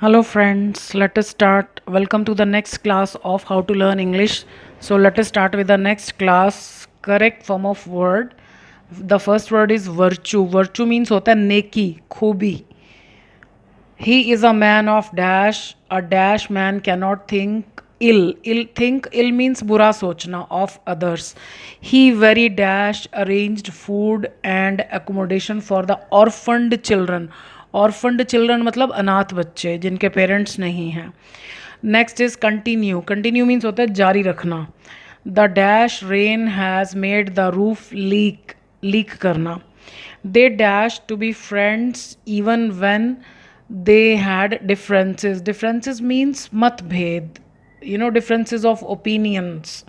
Hello friends, let us start. Welcome to the next class of how to learn English. So let us start with the next class. Correct form of word. The first word is virtue. Virtue means होता है नेकी, खूबी. He is a man of dash. A dash man cannot think ill. Ill means बुरा सोचना of others. He very dash arranged food and accommodation for the orphaned children. Orphaned children मतलब अनाथ बच्चे जिनके पेरेंट्स नहीं हैं. Next is continue. Continue means होता है जारी रखना. The dash rain has made the roof leak करना. They dash to be friends even when they had differences means matbhed, differences of opinions.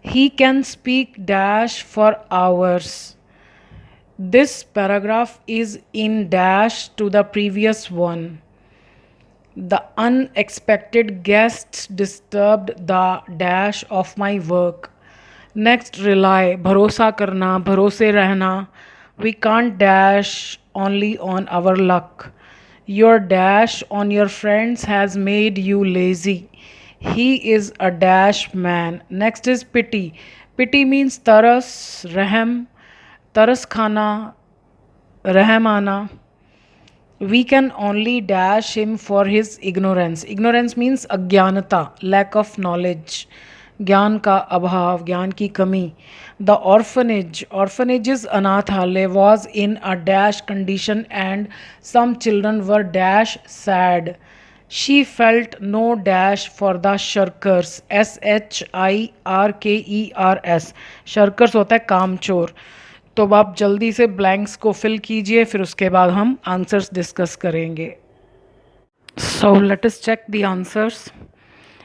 He can speak dash for hours. This paragraph is in dash to the previous one. The unexpected guests disturbed the dash of my work. Next, rely, भरोसा करना, भरोसे रहना. We can't dash only on our luck. Your dash on your friends has made you lazy. He is a dash man. Next is pity. Pity means taras, rahm, taras khana, rahm aana. We can only dash him for his ignorance. Ignorance means अज्ञानता, lack of knowledge. ज्ञान का अभाव, ज्ञान की कमी. The orphanage is अनाथालय was in a dash condition and some children were dash sad. She felt no dash for the shirkers. SHIRKERS. Shirkers होता है कामचोर. तो अब आप जल्दी से ब्लैंक्स को फिल कीजिए, फिर उसके बाद हम आंसर्स डिस्कस करेंगे. So let us check the answers.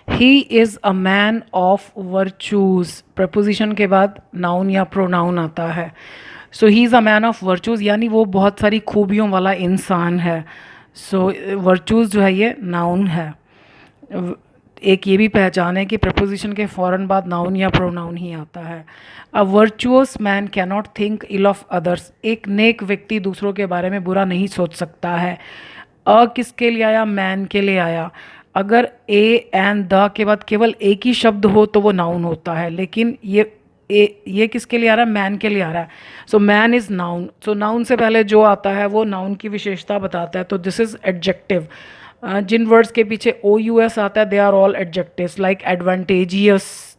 He is a man of virtues. Preposition के बाद नाउन या प्रोनाउन आता है. So he is a man of virtues यानी वो बहुत सारी खूबियों वाला इंसान है. सो वर्चूज़ जो है ये नाउन है. एक ये भी पहचान है कि प्रपोजिशन के फ़ौरन बाद नाउन या प्रोनाउन ही आता है. A virtuous man cannot think ill of others. एक नेक व्यक्ति दूसरों के बारे में बुरा नहीं सोच सकता है. अ किसके लिए आया? मैन के लिए आया. अगर ए एंड द के बाद केवल एक ही शब्द हो तो वो नाउन होता है, लेकिन ये किसके लिए आ रहा है? मैन के लिए आ रहा है. So man is noun. So noun से पहले जो आता है वो नाउन की विशेषता बताता है. तो दिस इज़ एडजेक्टिव. जिन वर्ड्स के पीछे OUS आता है they are all adjectives like advantageous,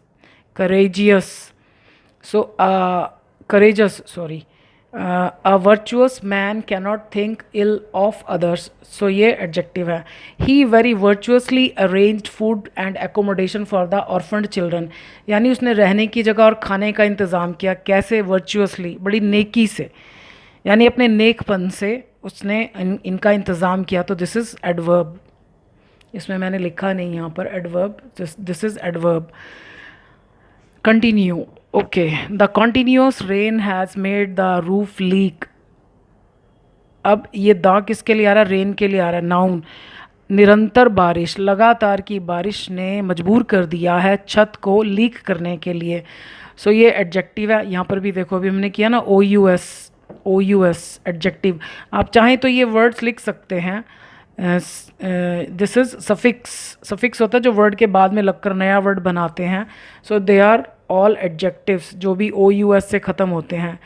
courageous. So courageous sorry. A virtuous man cannot think ill of others. So ये एडजेक्टिव है. He very virtuously arranged food and accommodation for the orphaned children. यानी उसने रहने की जगह और खाने का इंतज़ाम किया. कैसे? वर्चुअसली, बड़ी नेकी से, यानी अपने नेकपन से उसने इनका इंतज़ाम किया. तो दिस इज़ एडवर्ब. इसमें मैंने लिखा नहीं यहाँ पर adverb. This is adverb. Continue. Okay. The continuous rain has made the roof leak. अब ये द किसके लिए आ रहा है? रेन के लिए आ रहा है. नाउन. निरंतर बारिश, लगातार की बारिश ने मजबूर कर दिया है छत को लीक करने के लिए. सो ये एडजेक्टिव है. यहाँ पर भी देखो, अभी हमने किया ना OUS एडजेक्टिव. आप चाहें तो ये वर्ड्स लिख सकते हैं. दिस इज़ सफिक्स होता है जो वर्ड के बाद में लगकर नया वर्ड बनाते हैं. So they are all adjectives जो भी OUS से ख़त्म होते हैं.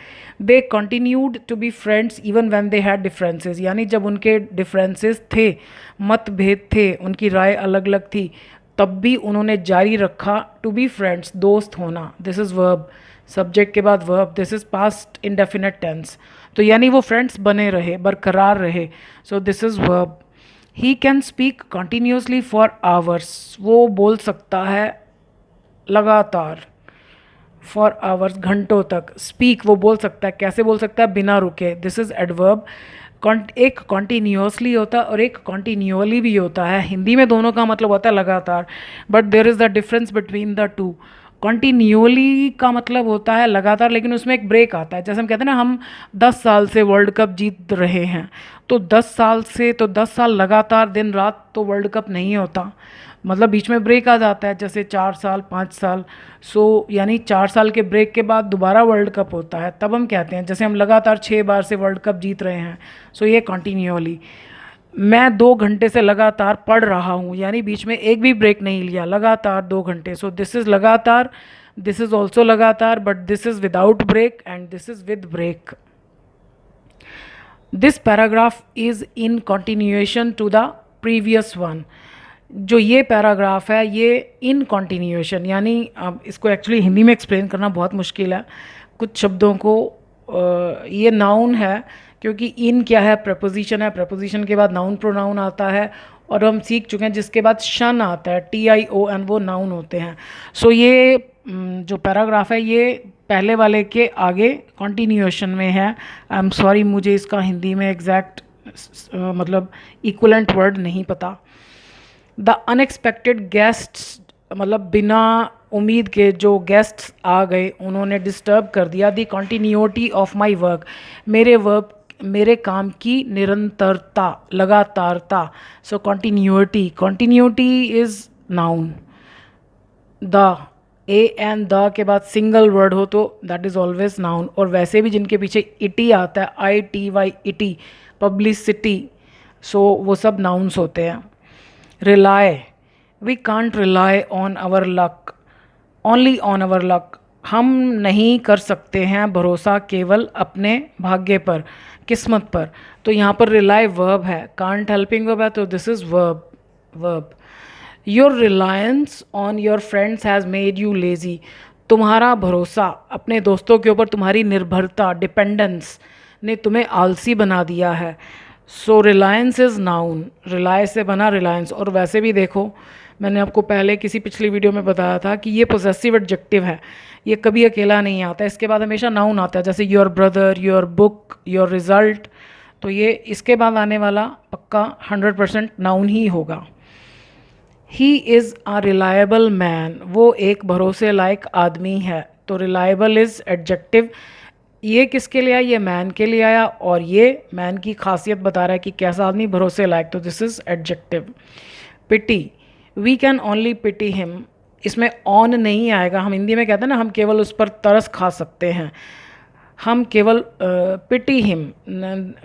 They continued to be friends even when they had differences. यानी जब उनके डिफरेंसेस थे, मतभेद थे, उनकी राय अलग अलग थी, तब भी उन्होंने जारी रखा टू बी फ्रेंड्स, दोस्त होना. This is verb. सब्जेक्ट के बाद verb. This is past indefinite tense. तो यानी वो फ्रेंड्स बने रहे, बरकरार रहे. So this is verb. He can speak continuously for hours. वो बोल सकता है लगातार. फॉर आवर्स, घंटों तक. स्पीक, वो बोल सकता है. कैसे बोल सकता है? बिना रुके. This is adverb. एक कॉन्टीन्यूसली होता है और एक कॉन्टीन्यूअली भी होता है. हिंदी में दोनों का मतलब होता है लगातार, but there is the difference between the two. Continuously का मतलब होता है लगातार, लेकिन उसमें एक ब्रेक आता है. जैसे हम कहते हैं ना, हम 10 साल से वर्ल्ड कप जीत रहे हैं, तो 10 साल से तो 10 साल लगातार दिन रात तो वर्ल्ड कप नहीं होता. मतलब बीच में ब्रेक आ जाता है, जैसे 4 साल 5 साल. सो यानी 4 साल के ब्रेक के बाद दोबारा वर्ल्ड कप होता है, तब हम कहते हैं. जैसे हम लगातार 6 बार से वर्ल्ड कप जीत रहे हैं. सो ये कॉन्टीन्यूअली. मैं 2 घंटे से लगातार पढ़ रहा हूँ, यानी बीच में एक भी ब्रेक नहीं लिया, लगातार 2 घंटे। सो दिस इज़ लगातार, दिस इज़ ऑल्सो लगातार, but this is without break and this is with break. This paragraph is in continuation to the previous one. जो ये पैराग्राफ है ये इन कंटिन्यूएशन, यानी अब इसको एक्चुअली हिंदी में एक्सप्लेन करना बहुत मुश्किल है कुछ शब्दों को। ये नाउन है क्योंकि इन क्या है, प्रपोजिशन है, प्रपोजिशन के बाद नाउन प्रोनाउन आता है, और हम सीख चुके हैं जिसके बाद शन आता है, TION, वो नाउन होते हैं। सो ये जो पैराग्राफ है ये पहले वाले के आगे कंटिन्यूएशन में है। आई एम सॉरी, मुझे इसका हिंदी में एग्जैक्ट मतलब इक्वलेंट वर्ड नहीं पता। द अनएक्सपेक्टेड गेस्ट्स, मतलब बिना उम्मीद के जो गेस्ट्स आ गए उन्होंने डिस्टर्ब कर दिया the continuity of my work, मेरे काम की निरंतरता, लगातारता। So continuity, continuity is noun. The a and the के बाद सिंगल वर्ड हो तो दैट इज़ ऑलवेज नाउन, और वैसे भी जिनके पीछे इटी आता है, ITY, इटी, पब्लिसिटी, सो वो सब नाउन्स होते हैं। Rely, we can't rely on our luck, only on our luck, हम नहीं कर सकते हैं भरोसा केवल अपने भाग्य पर, किस्मत पर। तो यहाँ पर रिलाई वर्ब है, कांट हेल्पिंग वर्ब है, तो this is verb. Your reliance on your friends has made you lazy, तुम्हारा भरोसा अपने दोस्तों के ऊपर, तुम्हारी निर्भरता, डिपेंडेंस ने तुम्हें आलसी बना दिया है। सो रिलायंस इज़ नाउन, रिलाय से बना रिलायंस। और वैसे भी देखो, मैंने आपको पहले किसी पिछली वीडियो में बताया था कि ये पोजेसिव एडजेक्टिव है, ये कभी अकेला नहीं आता, इसके बाद हमेशा नाउन आता है, जैसे your brother, your book, your result. तो ये इसके बाद आने वाला पक्का 100% नाउन ही होगा। ही इज़ अ रिलायबल मैन, वो एक भरोसे लायक आदमी है। तो रिलायबल इज़ एडजेक्टिव, ये किसके लिए आया, ये मैन के लिए आया, और ये मैन की खासियत बता रहा है कि कैसा आदमी, भरोसे लायक, तो this is adjective. Pity, we can only pity him, इसमें ऑन नहीं आएगा, हम हिंदी में कहते हैं ना, हम केवल उस पर तरस खा सकते हैं, हम केवल pity him,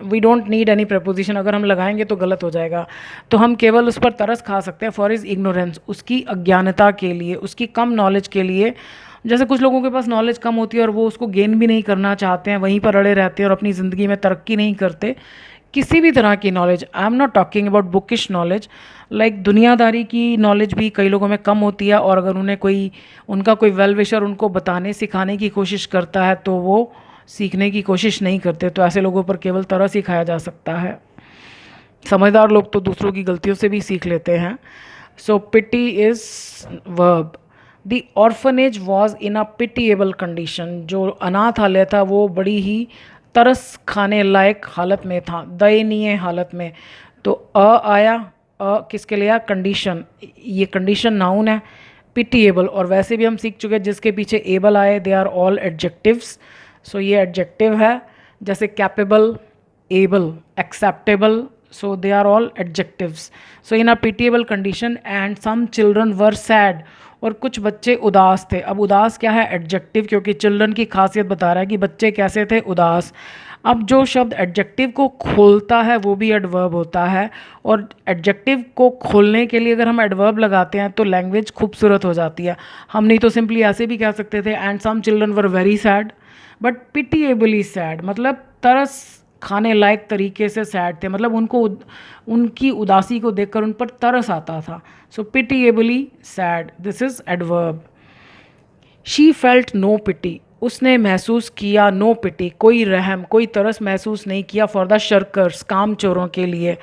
we don't need any preposition, अगर हम लगाएंगे तो गलत हो जाएगा। तो हम केवल उस पर तरस खा सकते हैं फॉर इज इग्नोरेंस, उसकी अज्ञानता के लिए, उसकी कम नॉलेज के लिए। जैसे कुछ लोगों के पास नॉलेज कम होती है और वो उसको गेन भी नहीं करना चाहते हैं, वहीं पर अड़े रहते हैं और अपनी ज़िंदगी में तरक्की नहीं करते। किसी भी तरह की knowledge, I am not talking about bookish knowledge, like दुनियादारी की नॉलेज भी कई लोगों में कम होती है, और अगर उन्हें उनका कोई वेल विशर उनको बताने सिखाने की कोशिश करता है तो वो सीखने की कोशिश नहीं करते। तो ऐसे लोगों पर केवल तरस ही खाया जा सकता है। समझदार लोग तो दूसरों की गलतियों से भी सीख लेते हैं। So pity is verb. The orphanage was in a pitiable condition, जो अनाथालय था वो बड़ी ही तरस खाने लायक हालत में था, दयनीय हालत में। तो आया, किसके लिए आया, कंडीशन, ये कंडीशन नाउन है, पिटीएबल, और वैसे भी हम सीख चुके हैं जिसके पीछे एबल आए they are all adjectives. So ये एडजेक्टिव है, जैसे capable, able, acceptable, so they are all adjectives. So in a pitiable condition and some children were sad, और कुछ बच्चे उदास थे। अब उदास क्या है, एडजेक्टिव, क्योंकि चिल्ड्रन की खासियत बता रहा है कि बच्चे कैसे थे, उदास। अब जो शब्द एडजेक्टिव को खोलता है वो भी एडवर्ब होता है, और एडजेक्टिव को खोलने के लिए अगर हम एडवर्ब लगाते हैं तो लैंग्वेज खूबसूरत हो जाती है। हम नहीं तो सिंपली ऐसे भी कह सकते थे and some children were very sad, but pitiably sad, मतलब तरस खाने लायक तरीके से सैड थे, मतलब उनको उनकी उदासी को देखकर उन पर तरस आता था। So pitiably sad, this is adverb. She felt no pity, उसने महसूस किया नो पिटी, कोई रहम, कोई तरस महसूस नहीं किया फॉर द शर्कर्स, काम चोरों के लिए।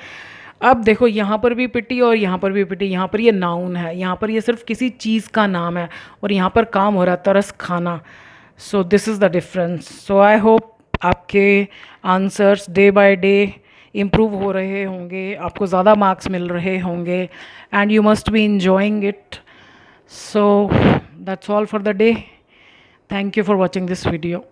अब देखो यहाँ पर भी पिटी और यहाँ पर भी पिटी, यहाँ पर ये नाउन है, यहाँ पर ये सिर्फ किसी चीज़ का नाम है, और यहाँ पर काम हो रहा है तरस खाना। So this is the difference. So I hope आपके answers day by day improve हो रहे होंगे, आपको ज़्यादा मार्क्स मिल रहे होंगे, and you must be enjoying it. So that's all for the day. Thank you for watching this video.